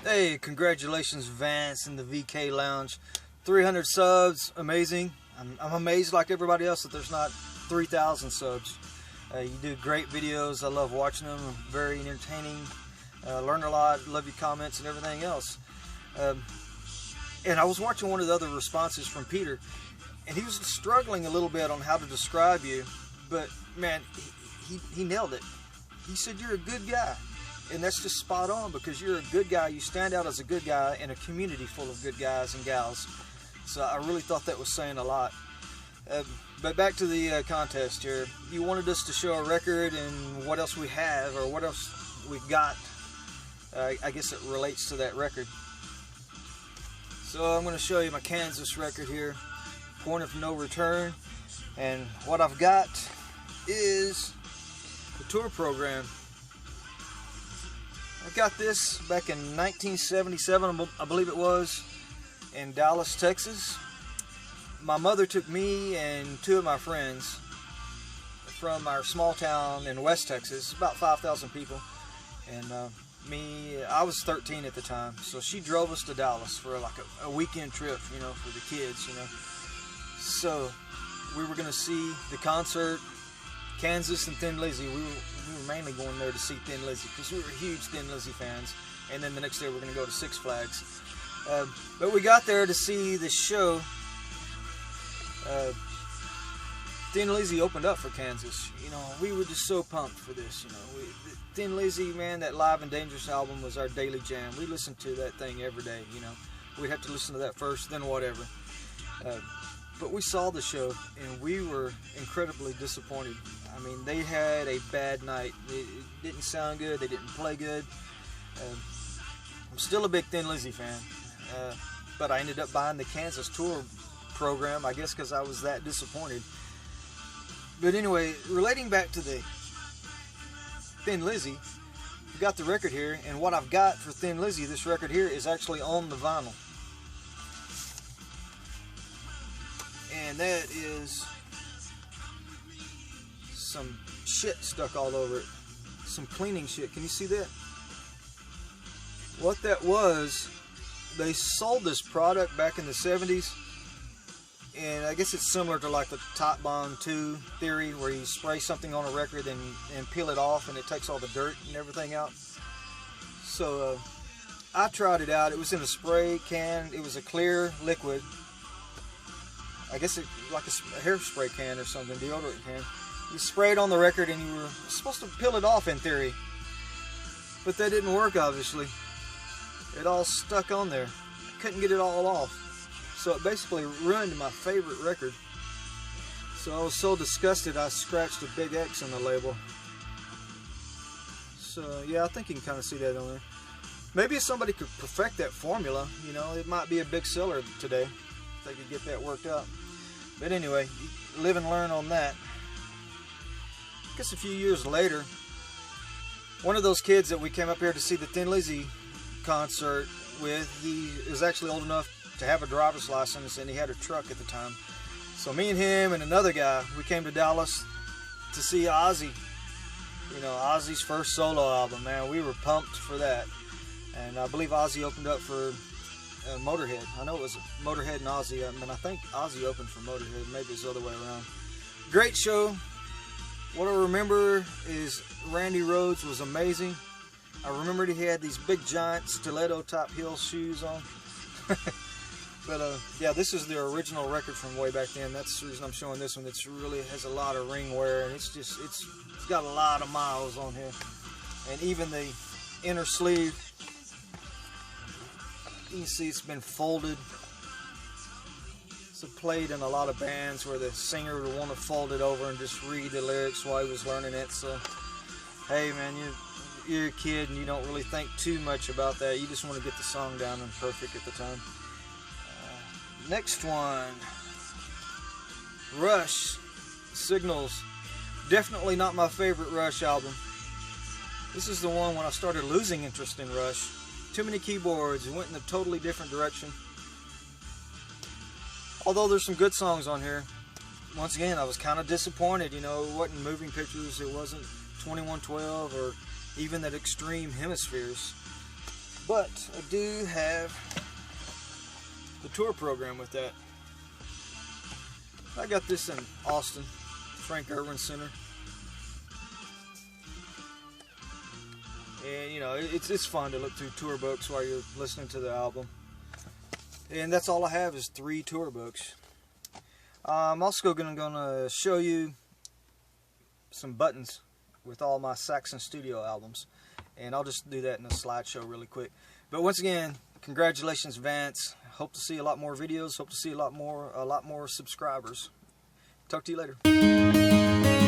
Hey, congratulations Vance and the VK Lounge. 300 subs, amazing. I'm amazed like everybody else that there's not 3,000 subs. You do great videos. I love watching them. Very entertaining. Learn a lot. Love your comments and everything else. And I was watching one of the other responses from Peter, and he was struggling a little bit on how to describe you, but man, he nailed it. He said you're a good guy. And that's just spot on, because you're a good guy. You stand out as a good guy in a community full of good guys and gals. So I really thought that was saying a lot. But back to the contest here. You wanted us to show a record and what else we have, or what else we've got. I guess it relates to that record. So I'm going to show you my Kansas record here, Point of No Return. And what I've got is the tour program. I got this back in 1977, I believe it was, in Dallas, Texas. My mother took me and two of my friends from our small town in West Texas, about 5,000 people, and I was 13 at the time, so she drove us to Dallas for like a weekend trip, you know, for the kids, you know. So we were going to see the concert, Kansas and Thin Lizzy. We were mainly going there to see Thin Lizzy because we were huge Thin Lizzy fans. And then the next day we're going to go to Six Flags. But we got there to see the show. Thin Lizzy opened up for Kansas. You know, we were just so pumped for this. You know, Thin Lizzy, man, that Live and Dangerous album was our daily jam. We listened to that thing every day. You know, we'd have to listen to that first, then whatever. But we saw the show, and we were incredibly disappointed. I mean, they had a bad night. It didn't sound good. They didn't play good. I'm still a big Thin Lizzy fan, but I ended up buying the Kansas tour program, I guess because I was that disappointed. But anyway, relating back to the Thin Lizzy, we got the record here, and what I've got for Thin Lizzy, this record here, is actually on the vinyl. And that is some shit stuck all over it. Some cleaning shit. Can you see that? What that was, they sold this product back in the 70s. And I guess it's similar to like the Top Bond 2 theory, where you spray something on a record and peel it off and it takes all the dirt and everything out. So I tried it out. It was in a spray can. It was a clear liquid. I guess it like a hairspray can or something, deodorant can. You spray it on the record and you were supposed to peel it off in theory. But that didn't work, obviously. It all stuck on there. I couldn't get it all off. So it basically ruined my favorite record. So I was so disgusted I scratched a big X on the label. So yeah, I think you can kind of see that on there. Maybe if somebody could perfect that formula, you know, it might be a big seller today. If they could get that worked out. But anyway, live and learn on that. I guess a few years later, one of those kids that we came up here to see the Thin Lizzy concert with, he is actually old enough to have a driver's license, and he had a truck at the time. So me and him and another guy, we came to Dallas to see Ozzy. You know, Ozzy's first solo album, man. We were pumped for that. And I believe Ozzy opened up for Motorhead. I know it was Motorhead and Ozzy, but I think Ozzy opened for Motorhead. Maybe it's the other way around. Great show. What I remember is Randy Rhoads was amazing. I remembered he had these big giant stiletto top heel shoes on. But yeah, this is the original record from way back then. That's the reason I'm showing this one. It really has a lot of ring wear, and it's got a lot of miles on here. And even the inner sleeve, you can see it's been folded. It's played in a lot of bands where the singer would want to fold it over and just read the lyrics while he was learning it. So, hey man, you're a kid and you don't really think too much about that. You just want to get the song down and perfect at the time. Next one, Rush, Signals. Definitely not my favorite Rush album. This is the one when I started losing interest in Rush. Too many keyboards. It went in a totally different direction. Although there's some good songs on here. Once again, I was kind of disappointed. You know, it wasn't Moving Pictures. It wasn't 2112 or even at extreme hemispheres. But I do have the tour program with that. I got this in Austin, Frank Irwin Center. And you know, it's fun to look through tour books while you're listening to the album. And that's all I have is 3 tour books. I'm also gonna show you some buttons with all my Saxon Studio albums, and I'll just do that in a slideshow really quick. But once again, congratulations, Vance. Hope to see a lot more videos. Hope to see a lot more subscribers. Talk to you later.